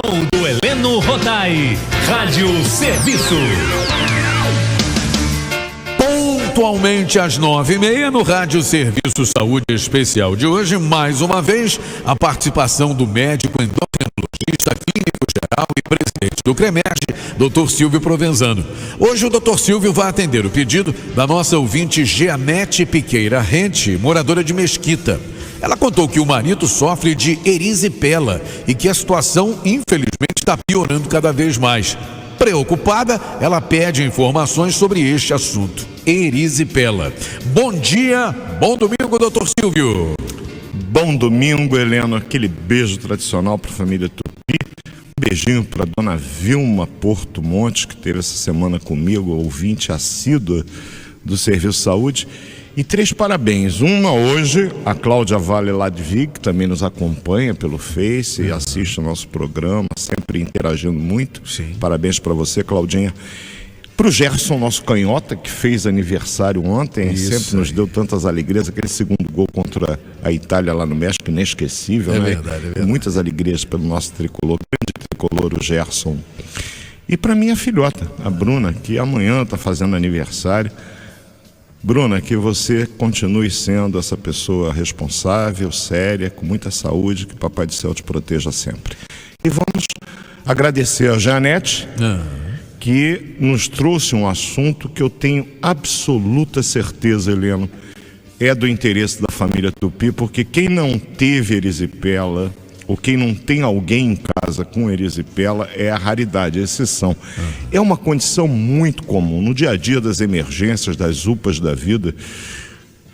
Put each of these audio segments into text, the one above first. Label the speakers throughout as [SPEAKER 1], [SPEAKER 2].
[SPEAKER 1] Show do Heleno Rodai, Rádio Serviço.
[SPEAKER 2] Pontualmente às 9h30 no Rádio Serviço Saúde Especial de hoje, mais uma vez, a participação do médico endocrinologista clínico geral e presidente do CREMERGE, Dr. Silvio Provenzano. Hoje o Dr. Silvio vai atender o pedido da nossa ouvinte Jeanette Piqueira Rente, moradora de Mesquita. Ela contou que o marido sofre de erisipela e que a situação, infelizmente, está piorando cada vez mais. Preocupada, ela pede informações sobre este assunto, erisipela. Bom dia, bom domingo, doutor Silvio.
[SPEAKER 3] Bom domingo, Heleno. Aquele beijo tradicional para a família Tupi. Um beijinho para dona Vilma Porto Montes, que teve essa semana comigo, ouvinte assídua do Serviço Saúde. E 3 parabéns. Uma hoje, a Cláudia Vale Ladvig, que também nos acompanha pelo Face e assiste o nosso programa, sempre interagindo muito.
[SPEAKER 2] Sim.
[SPEAKER 3] Parabéns para você, Claudinha. Para o Gerson, nosso canhota, que fez aniversário ontem, sempre nos deu tantas alegrias. Aquele segundo gol contra a Itália lá no México, inesquecível, né?
[SPEAKER 2] Verdade, é verdade.
[SPEAKER 3] Muitas alegrias pelo nosso tricolor, grande tricolor, o Gerson. E para minha filhota, a Bruna, que amanhã está fazendo aniversário. Bruna, que você continue sendo essa pessoa responsável, séria, com muita saúde, que o Papai do Céu te proteja sempre. E vamos agradecer a Jeanette, que nos trouxe um assunto que eu tenho absoluta certeza, Heleno, é do interesse da família Tupi, porque quem não teve erisipela, ou quem não tem alguém em casa com erisipela, é a raridade, a exceção. É uma condição muito comum no dia a dia das emergências, das UPAs da vida.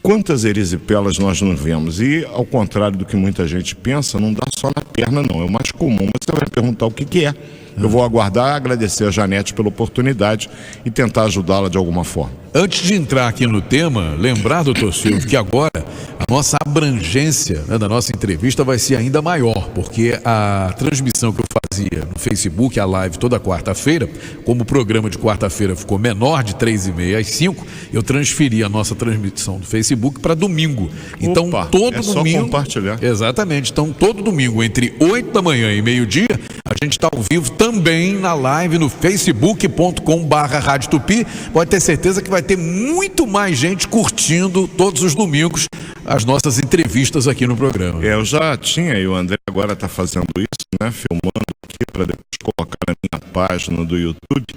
[SPEAKER 3] Quantas erisipelas nós não vemos? E, ao contrário do que muita gente pensa, não dá só na perna, não. É o mais comum. Mas você vai me perguntar o que é. Eu vou aguardar, agradecer a Janete pela oportunidade e tentar ajudá-la de alguma forma.
[SPEAKER 2] Antes de entrar aqui no tema, lembrar, doutor Silvio, que agora a nossa abrangência, né, da nossa entrevista vai ser ainda maior, porque a transmissão que eu fazia no Facebook, a live toda quarta-feira, como o programa de quarta-feira ficou menor, de 3h30 às 5, eu transferi a nossa transmissão do Facebook para domingo. Então,
[SPEAKER 3] Opa,
[SPEAKER 2] todo
[SPEAKER 3] é
[SPEAKER 2] domingo.
[SPEAKER 3] só compartilhar.
[SPEAKER 2] Exatamente. Então, todo domingo, entre 8 da manhã e meio-dia, a gente está ao vivo também na live no facebook.com/Rádio Tupi. Pode ter certeza que vai ter muito mais gente curtindo todos os domingos as nossas entrevistas aqui no programa.
[SPEAKER 3] Eu já tinha, e o André agora está fazendo isso, né? Filmando aqui para depois colocar na minha página do YouTube. E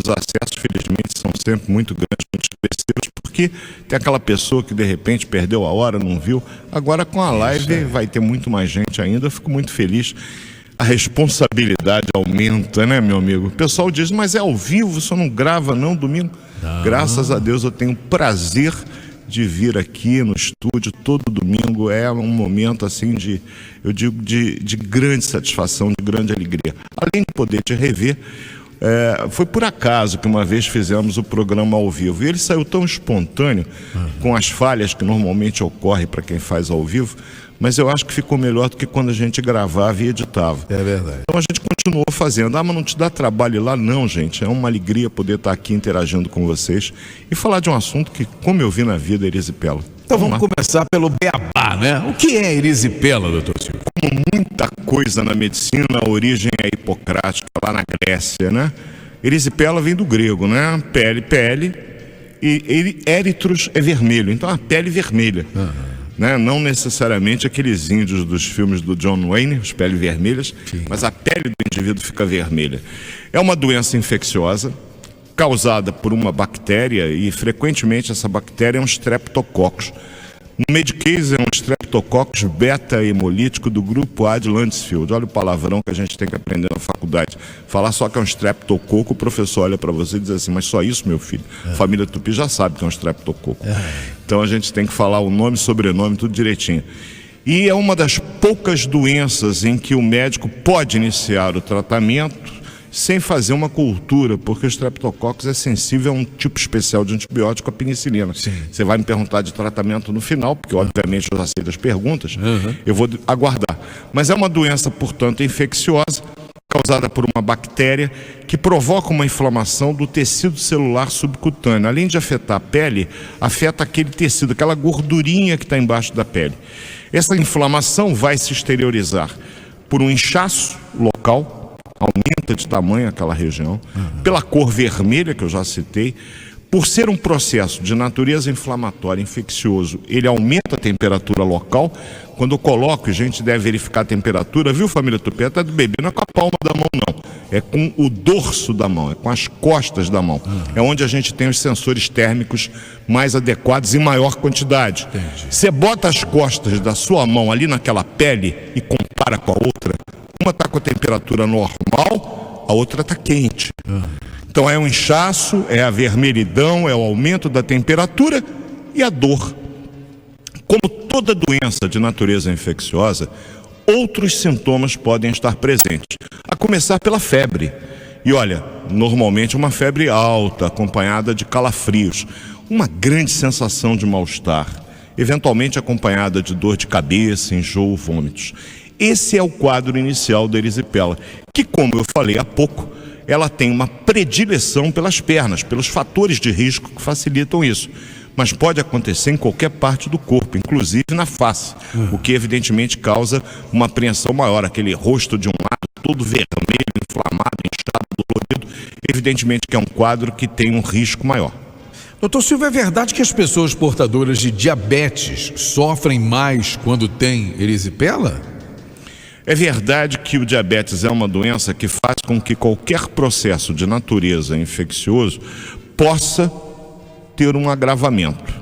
[SPEAKER 3] os acessos, felizmente, são sempre muito grandes, muito expressivos, porque tem aquela pessoa que de repente perdeu a hora, não viu. Agora com a live vai ter muito mais gente ainda. Eu fico muito feliz. A responsabilidade aumenta, né, meu amigo? O pessoal diz, mas é ao vivo, só não grava não domingo. Graças a Deus eu tenho o prazer de vir aqui no estúdio todo domingo. É um momento assim de, eu digo, de grande satisfação, de grande alegria. Além de poder te rever, foi por acaso que uma vez fizemos o programa ao vivo. E ele saiu tão espontâneo, com as falhas que normalmente ocorrem para quem faz ao vivo, mas eu acho que ficou melhor do que quando a gente gravava e editava.
[SPEAKER 2] É verdade.
[SPEAKER 3] Então a gente continuou fazendo. Mas não te dá trabalho ir lá? Não, gente. É uma alegria poder estar aqui interagindo com vocês e falar de um assunto que, como eu vi na vida, é erisipela.
[SPEAKER 2] Então vamos começar pelo beabá, né? O que é erisipela, doutor Silvio?
[SPEAKER 3] Como muita coisa na medicina, a origem é hipocrática, lá na Grécia, né? Erisipela vem do grego, né? Pele, e eritros é vermelho. Então a pele vermelha. Né? Não necessariamente aqueles índios dos filmes do John Wayne, as peles vermelhas, mas a pele do indivíduo fica vermelha. É uma doença infecciosa causada por uma bactéria e frequentemente essa bactéria é um Streptococcus. No Medicaid é um Streptococcus beta-hemolítico do grupo A de Landsfield. Olha o palavrão que a gente tem que aprender na faculdade. Falar só que é um streptococo, o professor olha para você e diz assim, mas só isso, meu filho? A família Tupi já sabe que é um streptococo. Então a gente tem que falar o nome, sobrenome, tudo direitinho. E é uma das poucas doenças em que o médico pode iniciar o tratamento sem fazer uma cultura, porque o Streptococcus é sensível a um tipo especial de antibiótico, a penicilina. Você vai me perguntar de tratamento no final, porque obviamente eu já sei das perguntas, eu vou aguardar. Mas é uma doença, portanto, infecciosa, causada por uma bactéria que provoca uma inflamação do tecido celular subcutâneo. Além de afetar a pele, afeta aquele tecido, aquela gordurinha que está embaixo da pele. Essa inflamação vai se exteriorizar por um inchaço local, aumenta de tamanho aquela região, pela cor vermelha que eu já citei, por ser um processo de natureza inflamatória, infeccioso, ele aumenta a temperatura local. Quando eu coloco, a gente deve verificar a temperatura, viu, família Tupi? Até do bebê, não é com a palma da mão, não. É com o dorso da mão, é com as costas da mão. É onde a gente tem os sensores térmicos mais adequados em maior quantidade. Você bota as costas da sua mão ali naquela pele e compara com a outra, uma está com a temperatura normal, a outra está quente. Então é um inchaço, é a vermelhidão, é o aumento da temperatura e a dor. Como toda doença de natureza infecciosa, outros sintomas podem estar presentes, a começar pela febre. E olha, normalmente uma febre alta, acompanhada de calafrios, uma grande sensação de mal-estar, eventualmente acompanhada de dor de cabeça, enjoo, vômitos. Esse é o quadro inicial da erisipela, que, como eu falei há pouco, ela tem uma predileção pelas pernas, pelos fatores de risco que facilitam isso. Mas pode acontecer em qualquer parte do corpo, inclusive na face, o que evidentemente causa uma apreensão maior. Aquele rosto de um lado todo vermelho, inflamado, inchado, dolorido, evidentemente que é um quadro que tem um risco maior.
[SPEAKER 2] Doutor Silvio, é verdade que as pessoas portadoras de diabetes sofrem mais quando têm erisipela?
[SPEAKER 3] É verdade que o diabetes é uma doença que faz com que qualquer processo de natureza infeccioso possa ter um agravamento.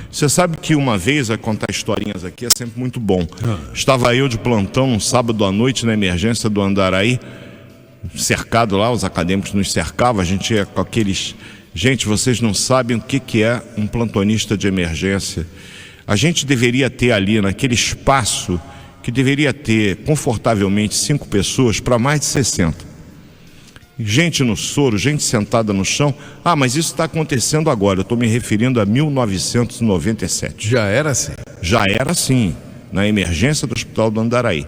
[SPEAKER 3] Você sabe que uma vez, a contar historinhas aqui é sempre muito bom. Estava eu de plantão um sábado à noite na emergência do Andaraí, cercado lá, os acadêmicos nos cercavam, a gente ia com aqueles... Gente, vocês não sabem o que é um plantonista de emergência. A gente deveria ter ali, naquele espaço, que deveria ter confortavelmente 5 pessoas para mais de 60. Gente no soro, gente sentada no chão. Ah, mas isso está acontecendo agora. Eu estou me referindo a 1997.
[SPEAKER 2] Já era assim?
[SPEAKER 3] Já era assim, na emergência do Hospital do Andaraí.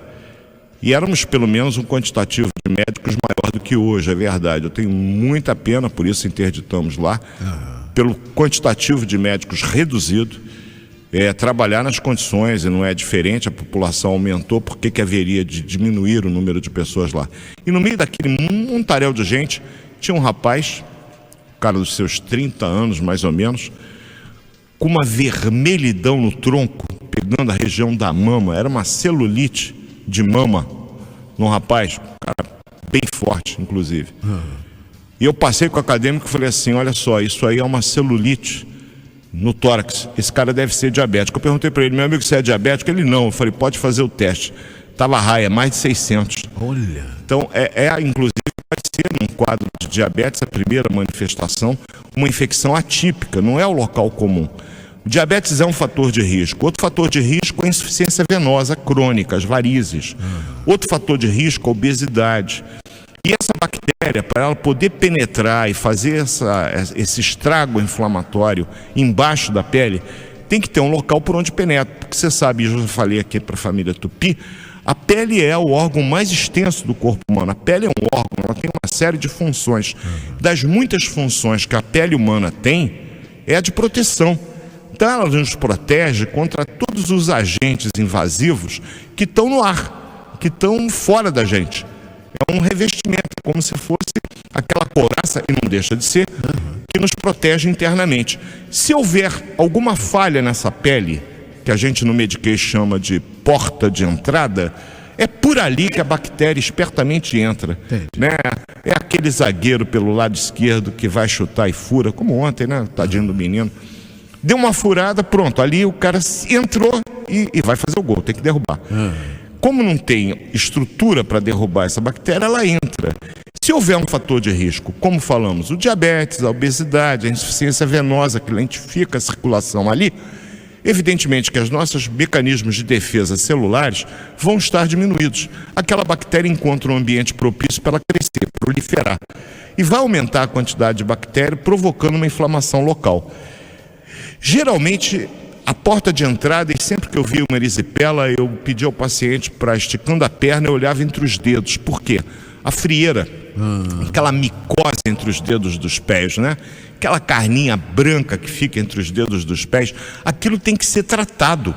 [SPEAKER 3] E éramos pelo menos um quantitativo de médicos maior do que hoje, é verdade. Eu tenho muita pena, por isso interditamos lá, pelo quantitativo de médicos reduzido. Trabalhar nas condições, e não é diferente, a população aumentou, por que haveria de diminuir o número de pessoas lá? E no meio daquele montaréu de gente, tinha um rapaz, cara dos seus 30 anos mais ou menos, com uma vermelhidão no tronco, pegando a região da mama, era uma celulite de mama num rapaz, cara bem forte inclusive. E eu passei com o acadêmico e falei assim, olha só, isso aí é uma celulite no tórax, esse cara deve ser diabético. Eu perguntei para ele, meu amigo, você é diabético? Ele não. Eu falei, pode fazer o teste. Tava raia, mais de 600.
[SPEAKER 2] Olha.
[SPEAKER 3] Então, inclusive, pode ser num quadro de diabetes, a primeira manifestação, uma infecção atípica, não é o local comum. O diabetes é um fator de risco. Outro fator de risco é a insuficiência venosa crônica, as varizes. Outro fator de risco é a obesidade. E essa bactéria, para ela poder penetrar e fazer esse estrago inflamatório embaixo da pele, tem que ter um local por onde penetra. Porque você sabe, eu já falei aqui para a família Tupi, a pele é o órgão mais extenso do corpo humano. A pele é um órgão, ela tem uma série de funções. Das muitas funções que a pele humana tem, é a de proteção. Então ela nos protege contra todos os agentes invasivos que estão no ar, que estão fora da gente. É um revestimento, como se fosse aquela couraça, e não deixa de ser, que nos protege internamente. Se houver alguma falha nessa pele, que a gente no Medicaid chama de porta de entrada, é por ali que a bactéria espertamente entra. Né? É aquele zagueiro pelo lado esquerdo que vai chutar e fura, como ontem, né? Tadinho do menino. Deu uma furada, pronto, ali o cara entrou e vai fazer o gol, tem que derrubar. Como não tem estrutura para derrubar essa bactéria, ela entra. Se houver um fator de risco, como falamos, o diabetes, a obesidade, a insuficiência venosa que lentifica a circulação ali, evidentemente que os nossos mecanismos de defesa celulares vão estar diminuídos. Aquela bactéria encontra um ambiente propício para ela crescer, proliferar. E vai aumentar a quantidade de bactéria, provocando uma inflamação local. Geralmente, a porta de entrada, e sempre que eu via uma erisipela, eu pedi ao paciente para, esticando a perna, eu olhava entre os dedos. Por quê? A frieira, aquela micose entre os dedos dos pés, né? Aquela carninha branca que fica entre os dedos dos pés, aquilo tem que ser tratado,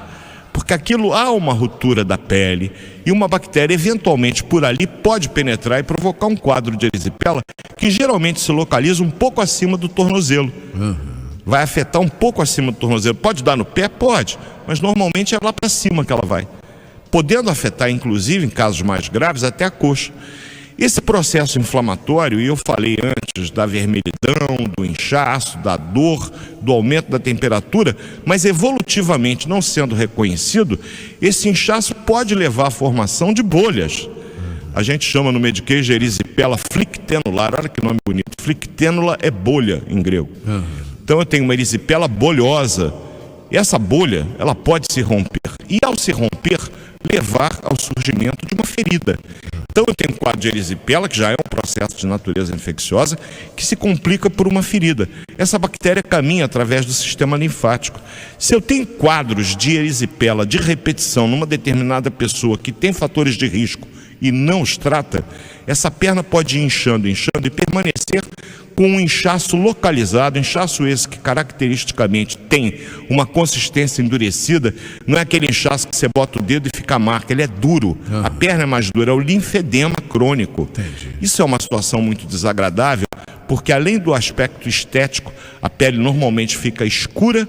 [SPEAKER 3] porque aquilo há uma ruptura da pele e uma bactéria eventualmente por ali pode penetrar e provocar um quadro de erisipela que geralmente se localiza um pouco acima do tornozelo. Vai afetar um pouco acima do tornozelo. Pode dar no pé? Pode, mas normalmente é lá para cima que ela vai, podendo afetar inclusive em casos mais graves até a coxa. Esse processo inflamatório, e eu falei antes da vermelhidão, do inchaço, da dor, do aumento da temperatura, mas evolutivamente não sendo reconhecido, esse inchaço pode levar à formação de bolhas. A gente chama no Medicaid de erisipela flictenular. Olha que nome bonito. Flictênula é bolha em grego. Então eu tenho uma erisipela bolhosa. E essa bolha, ela pode se romper. E ao se romper, levar ao surgimento de uma ferida. Então eu tenho um quadro de erisipela, que já é um processo de natureza infecciosa, que se complica por uma ferida. Essa bactéria caminha através do sistema linfático. Se eu tenho quadros de erisipela de repetição numa determinada pessoa que tem fatores de risco e não os trata, essa perna pode ir inchando e permanecer com um inchaço localizado, inchaço esse que caracteristicamente tem uma consistência endurecida. Não é aquele inchaço que você bota o dedo e fica a marca, ele é duro. A perna é mais dura, é o linfedema crônico. Isso é uma situação muito desagradável, porque além do aspecto estético, a pele normalmente fica escura,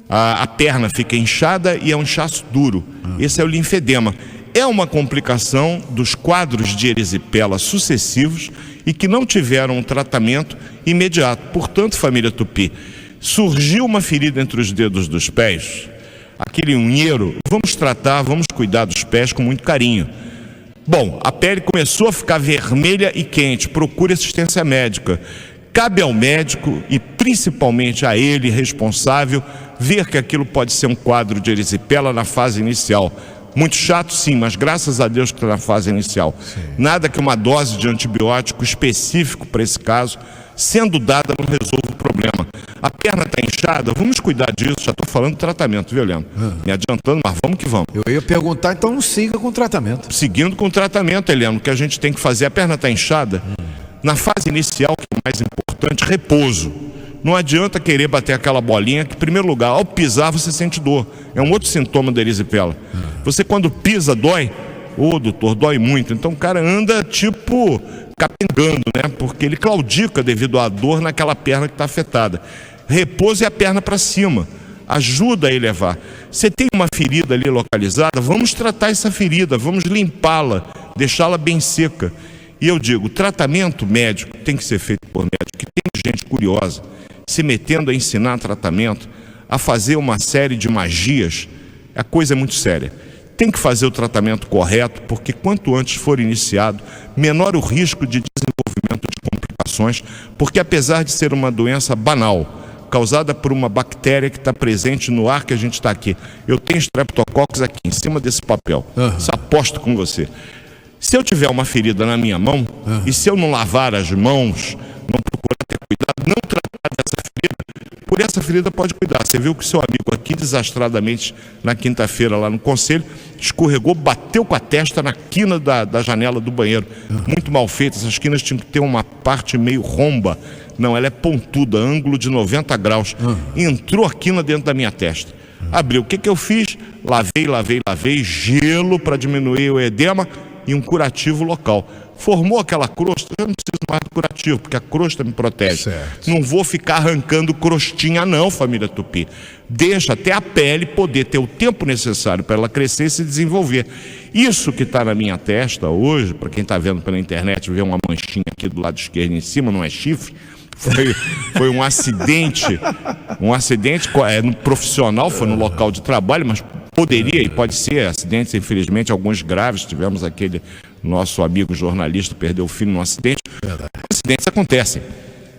[SPEAKER 3] a perna fica inchada e é um inchaço duro. Esse é o linfedema. É uma complicação dos quadros de erisipela sucessivos e que não tiveram um tratamento imediato. Portanto, família Tupi, surgiu uma ferida entre os dedos dos pés, aquele unheiro, vamos tratar, vamos cuidar dos pés com muito carinho. Bom, a pele começou a ficar vermelha e quente, procure assistência médica. Cabe ao médico e principalmente a ele, responsável, ver que aquilo pode ser um quadro de erisipela na fase inicial. Muito chato, sim, mas graças a Deus que está na fase inicial. Nada que uma dose de antibiótico específico para esse caso, sendo dada, não resolva o problema. A perna está inchada, vamos cuidar disso. Já estou falando do tratamento, viu, Heleno? Me adiantando, mas vamos que vamos.
[SPEAKER 2] Eu ia perguntar, então não siga com o tratamento.
[SPEAKER 3] Seguindo com o tratamento, Heleno, o que a gente tem que fazer, a perna está inchada, na fase inicial, que é o mais importante, repouso. Não adianta querer bater aquela bolinha que, em primeiro lugar, ao pisar você sente dor. É um outro sintoma da erisipela. Você quando pisa dói, doutor, dói muito. Então o cara anda tipo capengando, né? Porque ele claudica devido à dor naquela perna que está afetada. Repouso é a perna para cima, ajuda a elevar. Você tem uma ferida ali localizada, vamos tratar essa ferida, vamos limpá-la, deixá-la bem seca. E eu digo, tratamento médico tem que ser feito por médico, que tem gente curiosa se metendo a ensinar tratamento, a fazer uma série de magias. A coisa é muito séria. Tem que fazer o tratamento correto, porque quanto antes for iniciado, menor o risco de desenvolvimento de complicações, porque apesar de ser uma doença banal, causada por uma bactéria que está presente no ar que a gente está aqui, eu tenho Streptococcus aqui em cima desse papel, isso aposto com você. Se eu tiver uma ferida na minha mão, e se eu não lavar as mãos, não procurar ter cuidado, não tratar dessa ferida, por essa ferida pode cuidar. Você viu que seu amigo aqui, desastradamente, na quinta-feira lá no conselho, escorregou, bateu com a testa na quina da janela do banheiro. Muito mal feita, essas quinas tinham que ter uma parte meio romba. Não, ela é pontuda, ângulo de 90 graus. Entrou a quina dentro da minha testa. Abriu. O que eu fiz? Lavei, gelo para diminuir o edema e um curativo local. Formou aquela crosta, eu não preciso mais do curativo, porque a crosta me protege. Certo. Não vou ficar arrancando crostinha não, família Tupi. Deixa até a pele poder ter o tempo necessário para ela crescer e se desenvolver. Isso que está na minha testa hoje, para quem está vendo pela internet, vê uma manchinha aqui do lado esquerdo em cima, não é chifre, foi um acidente, no profissional, foi no local de trabalho, mas poderia e pode ser acidentes, infelizmente, alguns graves. Tivemos aquele nosso amigo jornalista perdeu o filho num acidente. Acidentes acontecem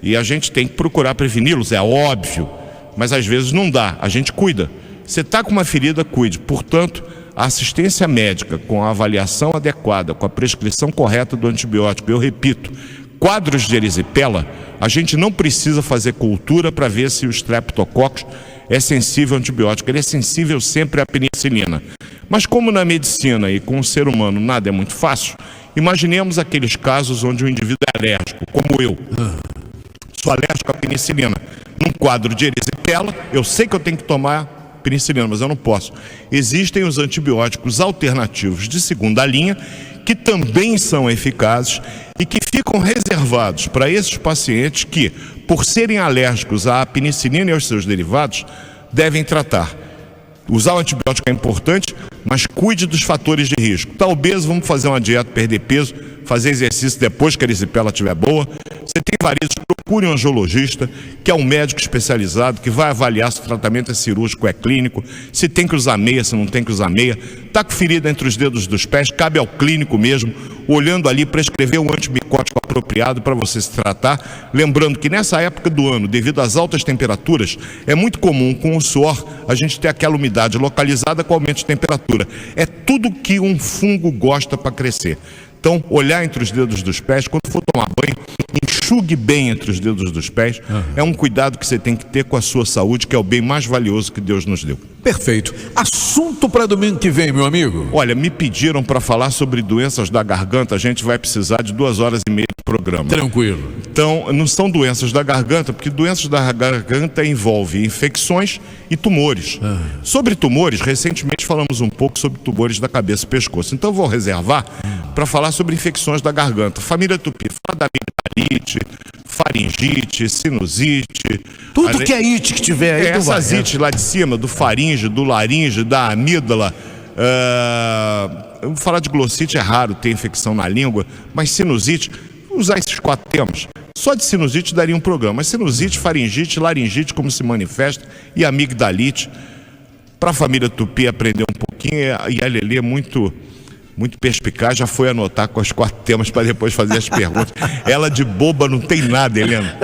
[SPEAKER 3] e a gente tem que procurar preveni-los, é óbvio, mas às vezes não dá, a gente cuida. Você está com uma ferida, cuide. Portanto, a assistência médica com a avaliação adequada, com a prescrição correta do antibiótico, eu repito, quadros de erisipela, a gente não precisa fazer cultura para ver se o Streptococcus é sensível ao antibiótico. Ele é sensível sempre à penicilina. Mas como na medicina e com o ser humano nada é muito fácil, imaginemos aqueles casos onde o indivíduo é alérgico, como eu. Sou alérgico à penicilina. Num quadro de erisipela, eu sei que eu tenho que tomar penicilina, mas eu não posso. Existem os antibióticos alternativos de segunda linha, que também são eficazes e que ficam reservados para esses pacientes que, por serem alérgicos à penicilina e aos seus derivados, devem tratar. Usar o antibiótico é importante, mas cuide dos fatores de risco. Tá obeso, vamos fazer uma dieta, perder peso, fazer exercício depois que a erisipela estiver boa. Você tem varizes, procure um angiologista, que é um médico especializado, que vai avaliar se o tratamento é cirúrgico, é clínico, se tem que usar meia, se não tem que usar meia. Está com ferida entre os dedos dos pés, cabe ao clínico mesmo, olhando ali, prescrever um antimicótico apropriado para você se tratar. Lembrando que nessa época do ano, devido às altas temperaturas, é muito comum com o suor a gente ter aquela umidade localizada com aumento de temperatura. É tudo que um fungo gosta para crescer. Então, olhar entre os dedos dos pés, quando for tomar banho, enxugue bem entre os dedos dos pés. É um cuidado que você tem que ter com a sua saúde, que é o bem mais valioso que Deus nos deu.
[SPEAKER 2] Perfeito. Assunto para domingo que vem, meu amigo.
[SPEAKER 3] Olha, me pediram para falar sobre doenças da garganta. A gente vai precisar de 2 horas e meia de programa.
[SPEAKER 2] Tranquilo.
[SPEAKER 3] Então, não são doenças da garganta, porque doenças da garganta envolvem infecções e tumores. Sobre tumores, recentemente falamos um pouco sobre tumores da cabeça e pescoço. Então, eu vou reservar para falar sobre infecções da garganta. Família Tupi, fala da amigdalite, faringite, sinusite.
[SPEAKER 2] Tudo que é it que tiver aí.
[SPEAKER 3] Essas it lá de cima, do faringe, do laringe, da amígdala. Eu vou falar de glossite, é raro ter infecção na língua, mas sinusite, usar esses 4 termos. Só de sinusite daria um programa. Mas sinusite, faringite, laringite, como se manifesta, e amigdalite. Para a família Tupi aprender um pouquinho, e a Lelê é muito perspicaz, já foi anotar com os 4 temas para depois fazer as perguntas. Ela de boba não tem nada, Helena.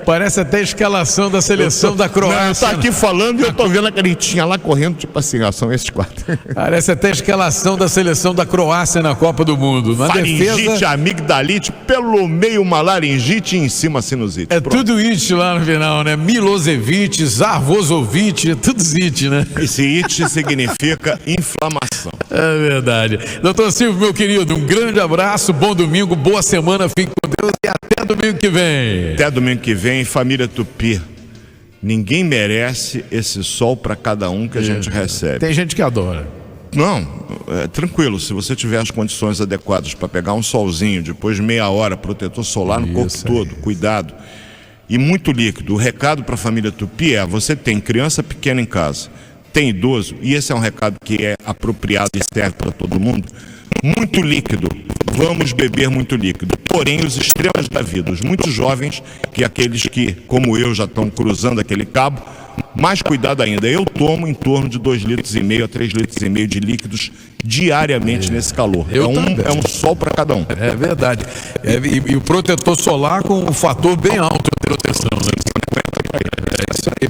[SPEAKER 2] Parece até a escalação da seleção da Croácia.
[SPEAKER 3] Está aqui falando e eu estou vendo a canetinha lá correndo, tipo assim, são esses 4.
[SPEAKER 2] Parece até a escalação da seleção da Croácia na Copa do Mundo. Na
[SPEAKER 3] faringite,
[SPEAKER 2] defesa,
[SPEAKER 3] amigdalite, pelo meio uma laringite e em cima a sinusite.
[SPEAKER 2] É pronto. Tudo it lá no final, né? Milosevic, Zarvozovic, é tudo it, né?
[SPEAKER 3] Esse it significa inflamação.
[SPEAKER 2] É verdade. Doutor Silvio, meu querido, um grande abraço, bom domingo, boa semana, fique com Deus e até domingo que vem.
[SPEAKER 3] Até domingo que vem, família Tupi. Ninguém merece esse sol para cada um que a gente recebe.
[SPEAKER 2] Tem gente que adora.
[SPEAKER 3] Não, tranquilo, se você tiver as condições adequadas para pegar um solzinho, depois de meia hora, protetor solar no corpo todo, cuidado. E muito líquido. O recado para a família Tupi é: você tem criança pequena em casa, tem idoso, e esse é um recado que é apropriado e serve para todo mundo. Muito líquido, vamos beber muito líquido. Porém, os extremos da vida, os muito jovens, que aqueles que, como eu, já estão cruzando aquele cabo, mais cuidado ainda. Eu tomo em torno de 2,5 litros a 3,5 litros de líquidos diariamente nesse calor. É um sol para cada um.
[SPEAKER 2] É verdade. E o protetor solar com um fator bem alto de proteção, né? Isso aí,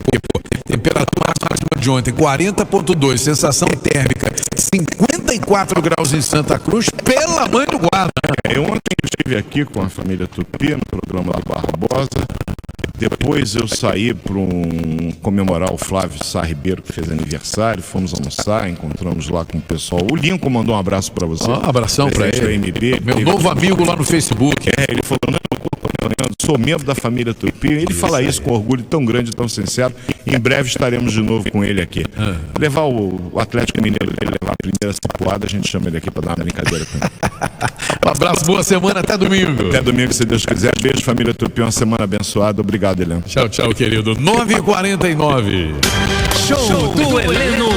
[SPEAKER 2] temperatura máxima de ontem, 40,2, sensação térmica 54 graus em Santa Cruz, pela mãe do guarda.
[SPEAKER 3] Ontem eu estive aqui com a família Tupi no programa do Barbosa. Depois eu saí para comemorar o Flávio Sá Ribeiro, que fez aniversário. Fomos almoçar, encontramos lá com o pessoal. O Lincoln mandou um abraço para você.
[SPEAKER 2] Um abração para ele.
[SPEAKER 3] MB,
[SPEAKER 2] meu novo amigo lá no Facebook.
[SPEAKER 3] Ele falou: não, sou membro da família Tupi. Ele fala isso com orgulho tão grande, tão sincero. Em breve estaremos de novo com ele aqui. Levar o Atlético Mineiro dele, levar a primeira cipuada, a gente chama ele aqui para dar uma brincadeira com ele.
[SPEAKER 2] Um abraço, boa semana, até domingo.
[SPEAKER 3] Até domingo, se Deus quiser. Beijo, família Tupi, uma semana abençoada. Obrigado, Heleno.
[SPEAKER 2] Tchau, tchau, querido. 9h49.
[SPEAKER 1] Show do Heleno.